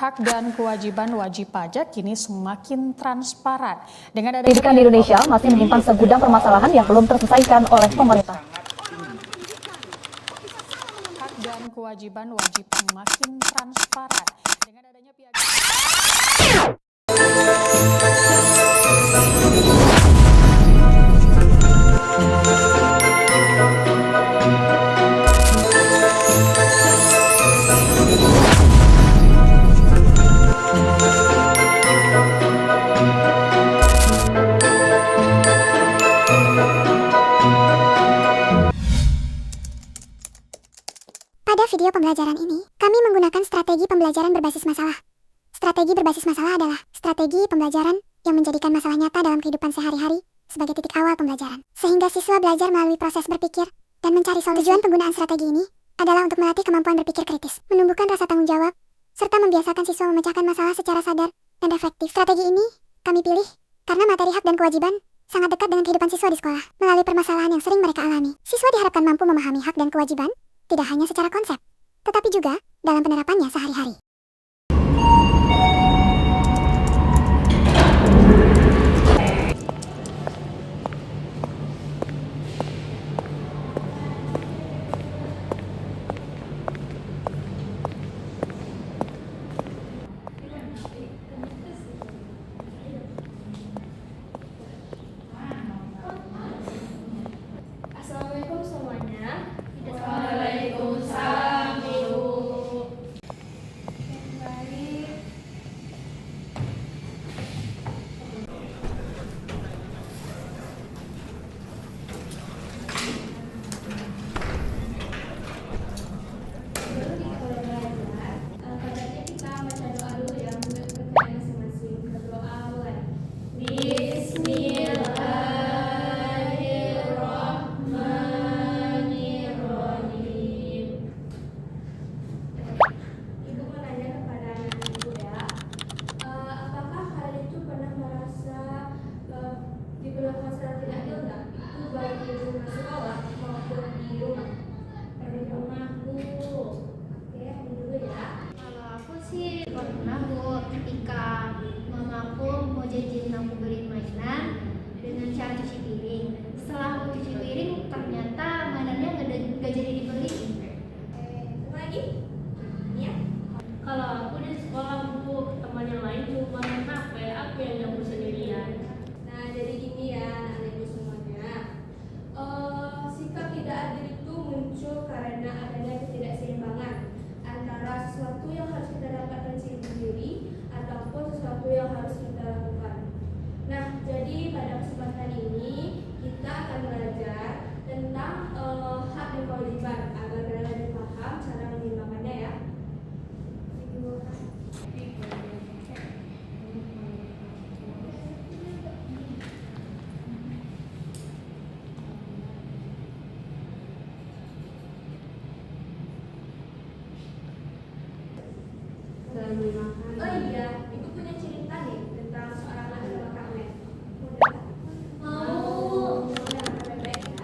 Hak dan kewajiban wajib pajak kini semakin transparan. Dengan Pendidikan di Indonesia masih menyimpan segudang permasalahan yang belum terselesaikan oleh pemerintah. Hak dan kewajiban wajib semakin transparan. Dengan adanya piagam Pada video pembelajaran ini, kami menggunakan strategi pembelajaran berbasis masalah. Strategi berbasis masalah adalah strategi pembelajaran yang menjadikan masalah nyata dalam kehidupan sehari-hari sebagai titik awal pembelajaran, sehingga siswa belajar melalui proses berpikir dan mencari solusi. Tujuan penggunaan strategi ini adalah untuk melatih kemampuan berpikir kritis, menumbuhkan rasa tanggung jawab, serta membiasakan siswa memecahkan masalah secara sadar dan efektif. Strategi ini kami pilih karena materi hak dan kewajiban sangat dekat dengan kehidupan siswa di sekolah. Melalui permasalahan yang sering mereka alami, siswa diharapkan mampu memahami hak dan kewajiban tidak hanya secara konsep, tetapi juga dalam penerapannya sehari-hari. Assalamualaikum semuanya. Waalaikumsalam, Ibu. Baik. Sebelum kita belajar, pada kita baca doa dulu ya untuk kerjaan masing-masing. Berdoa mulai. Bismillahirrahmanirrahim. Ibu mau nanya kepada anak ibu ya, apakah kalian itu pernah merasa diperlakukan secara tidak adil nggak? Itu baik di rumah sekolah maupun di rumah. Di rumahku. Oke, ini dulu ya. Kalau aku sih pernah Bu, ketika mamaku mau jajan aku beli mainan dengan cara cuci piring. Setelah aku cuci piring, ternyata mainannya nggak jadi dibeli. Satu lagi? Ya. Kalau aku di sekolah Bu, teman yang lain cuma main HP, aku yang nyapu sendirian. Nah, jadi gini ya anak-anak ibu semuanya. Sikap tidak adil itu muncul karena adanya ketidakseimbangan antara sesuatu yang harus kita dapatkan sendiri ataupun sesuatu yang harus kita lakukan. Nah, jadi pada kesempatan ini kita akan belajar tentang hak dan kewajiban agar kalian lebih paham cara menyeimbangkannya ya. Oh iya, ibu punya cerita nih tentang seorang anak bernama Carmen. Mau dengar baik-baik ya.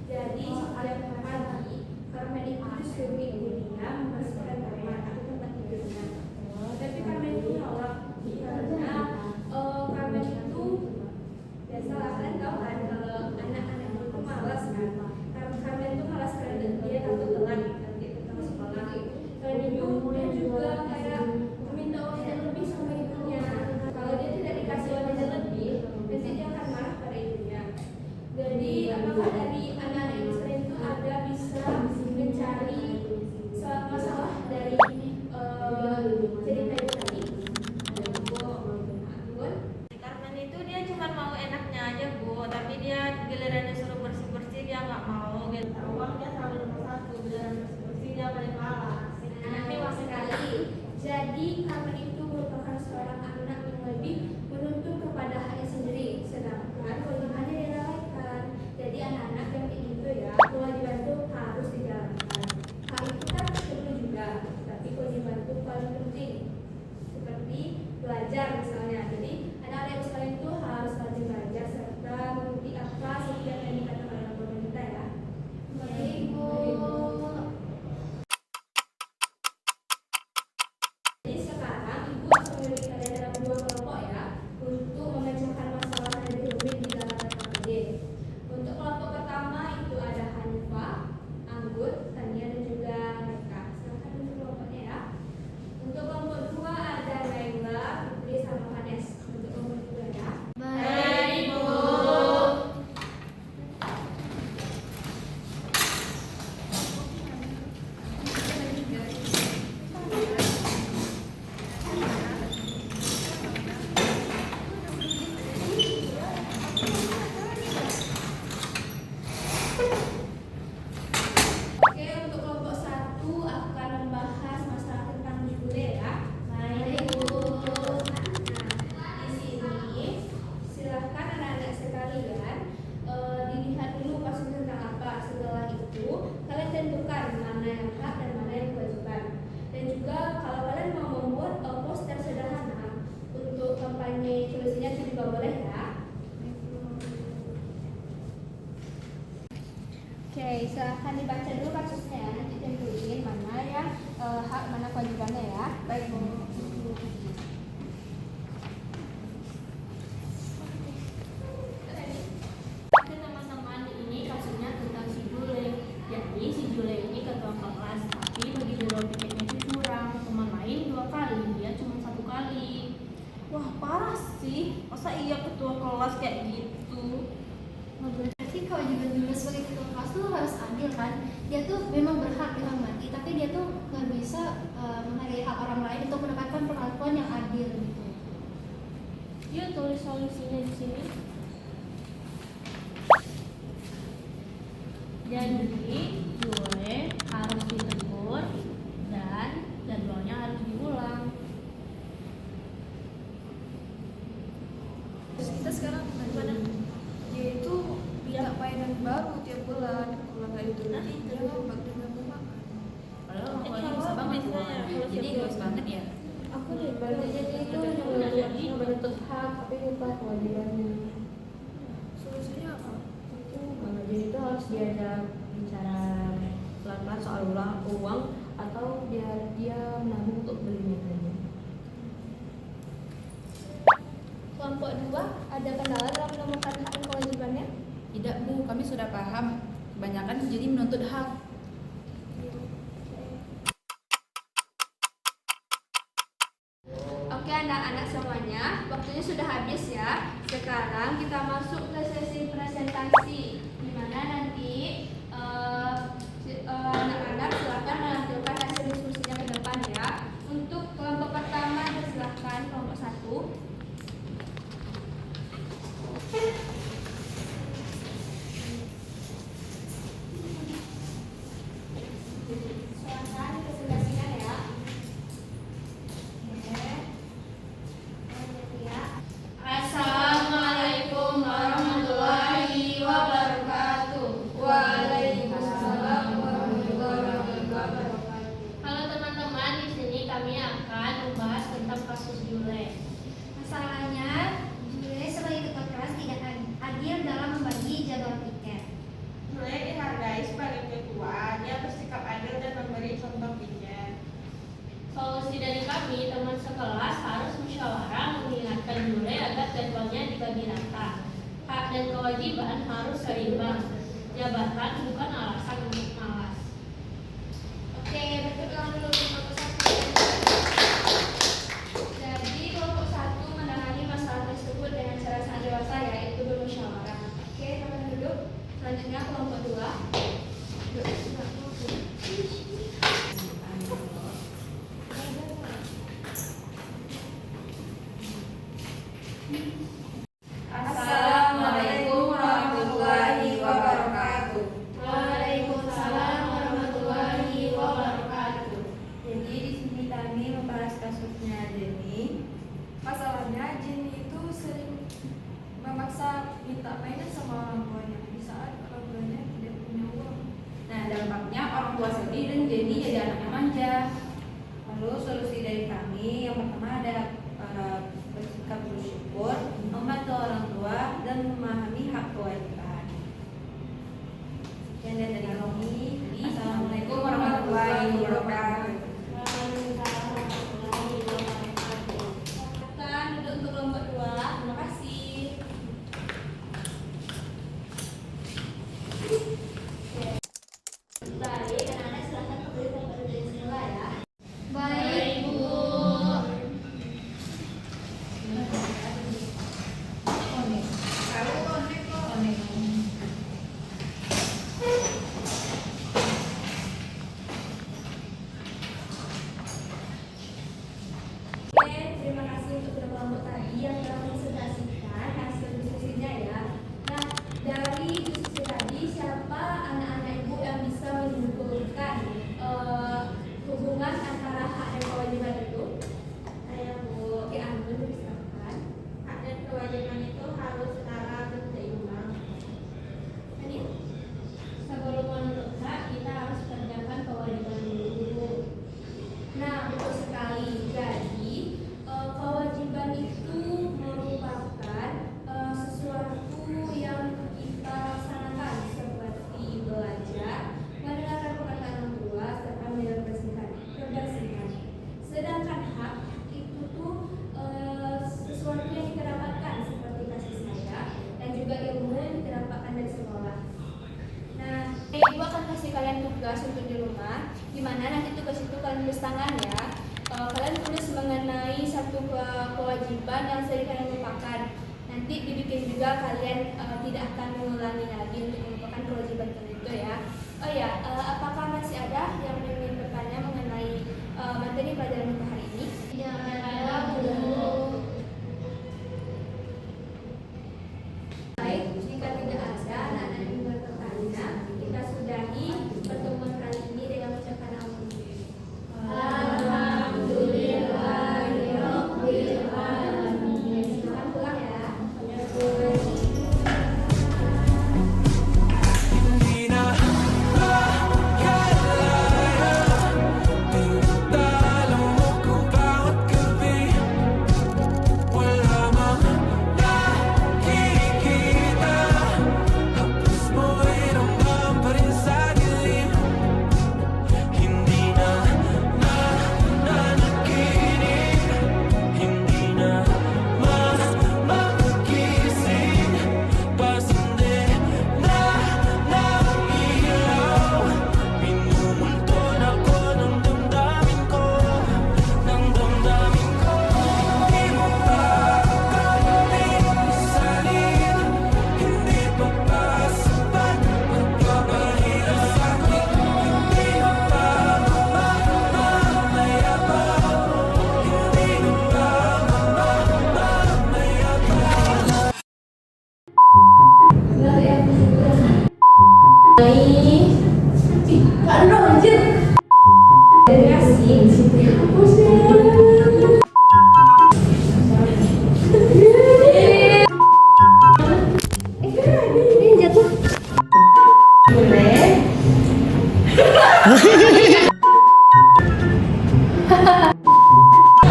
Jadi setiap pagi Carmen itu disuruh ibunya membersihkan kamar atau tempat tidurnya. Tapi Carmen itu nolak karena Carmen itu biasalah kalian tahu kan kalau anak-anak itu malas kan. Karena Carmen itu malas karena dia takut telat nanti tetap sekolah. Dan dia juga kayak meminta uang yang lebih sama ibunya. Kalau dia tidak dikasih uang yang lebih, nanti dia akan marah pada ibunya. Jadi apakah dari anak-anak yang sering itu ada bisa mencari masalah dari cerita itu tadi? Carmen itu dia cuma mau enaknya aja Bu, tapi dia giliran disuruh bersih-bersih dia nggak mau. Gitu. Uangnya selalu nomor satu, giliran bersih-bersih dia paling malas. Nah, mewah sekali. Jadi Carmen itu merupakan seorang anak yang lebih menuntut kepada haknya sendiri, sedangkan kewajibannya dilalaikan. Jadi anak-anak yang kayak gitu ya, kewajiban itu harus dijalankan. Hal itu kan perlu juga, tapi kewajiban itu paling penting. Seperti belajar misalnya. Jadi anak-anak yang sekalian itu harus rajin belajar serta mengikuti apa setiap yang dikatakan oleh pemerintah ya. Baik Bu. Jadi sekarang silahkan dibaca dulu kasusnya ya. Nanti tentuin mana yang hak, mana kewajibannya ya. Baik, Bu. Oke teman-teman, ini kasusnya tentang si Jule. Jadi si Jule ini ketua kelas, tapi begitu pikirnya itu curang. Teman lain 2 kali, dia cuma 1 kali. Wah parah sih, masa iya ketua kelas kayak gitu? Berarti kewajiban Jule sebagai ketua kelas tuh harus adil kan? Dia tuh memang berhak dihormati, tapi dia tuh nggak bisa menghargai hak orang lain untuk mendapatkan perlakuan yang adil gitu. Yuk tulis solusinya di sini. Jadi Jule harus ditegur dan jadwalnya harus diulang. Terus kita sekarang gimana? Dia itu minta mainan baru tiap bulan. Kalau nggak dituruti, dia ngambek dan nggak mau makan. Padahal orang tuanya bisa banget ya. Jadi egois banget ya. Aku jadi itu menuntut hak tapi lupa kewajibannya. Solusinya apa? Jadi itu harus diajak bicara pelan-pelan soal uang atau dia menabung untuk beli mainannya. Kelompok 2 ada kendala dalam menemukan hak dan kewajibannya? Tidak Bu, kami sudah paham. Kebanyakan jadi menuntut hak. Oke anak-anak semuanya, waktunya sudah habis ya. Sekarang kita masuk ke sesi presentasi, di mana nanti anak-anak silakan menampilkan hasil diskusinya ke depan ya. Untuk kelompok pertama, silakan kelompok 1. Silakan dipresentasikan ya. Assalamualaikum warahmatullahi wabarakatuh. Waalaikumsalam warahmatullahi wabarakatuh. Halo teman-teman, di sini kami akan membahas tentang kasus Jule. Masalahnya, Jule sebagai ketua kelas tidak adil dalam membagi jadwal tiket. Jule dihargai sebagai ketua, dia bersikap adil dan memberi contoh piket. Solusi dari kami, teman sekelas harus musyawarah mengingatkan Jule agar jadwalnya dibagi rata. Hak dan kewajiban harus seimbang. Jabatan bukan alasan untuk malas. Oke, berikut ulang dulu kelompok 1. Jadi kelompok 1 menangani masalah tersebut dengan cara sangat dewasa yaitu bermusyawarah. Oke, teman duduk. Selanjutnya kelompok 2. Assalamualaikum warahmatullahi wabarakatuh. Waalaikumsalam warahmatullahi wabarakatuh. Jadi di sini kami membahas kasusnya Jenny. Masalahnya Jenny itu sering memaksa minta mainan sama orang tuanya di saat orang tuanya tidak punya uang. Nah, dampaknya orang tua sedih dan jadi anaknya manja. Lalu solusi dari kami yang pertama adalah bersikap bersyukur, membantu orang tua dan memahami hak kewajiban. Sekian dari kami. Assalamualaikum warahmatullahi wabarakatuh. Silakan duduk untuk kelompok 2. Terima kasih. Baik, anak-anak silakan kembali ke tempat duduk semula ya. Baik, Bu. kewajiban yang sering kalian lupakan. Nanti dibikin juga kalian tidak akan mengulangi lagi untuk melupakan kewajiban kalian itu ya. Oh ya, apakah masih ada yang ingin bertanya mengenai materi pelajaran kita hari ini? Jangan ada Bu. Baik, jika tidak ada anak-anak yang ingin bertanya, kita sudahi pertemuan kali ini dengan ucapan alhamdulillahirobbilalamin. Silakan pulang ya.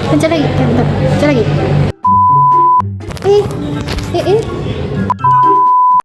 Pencet lagi, pencet lagi.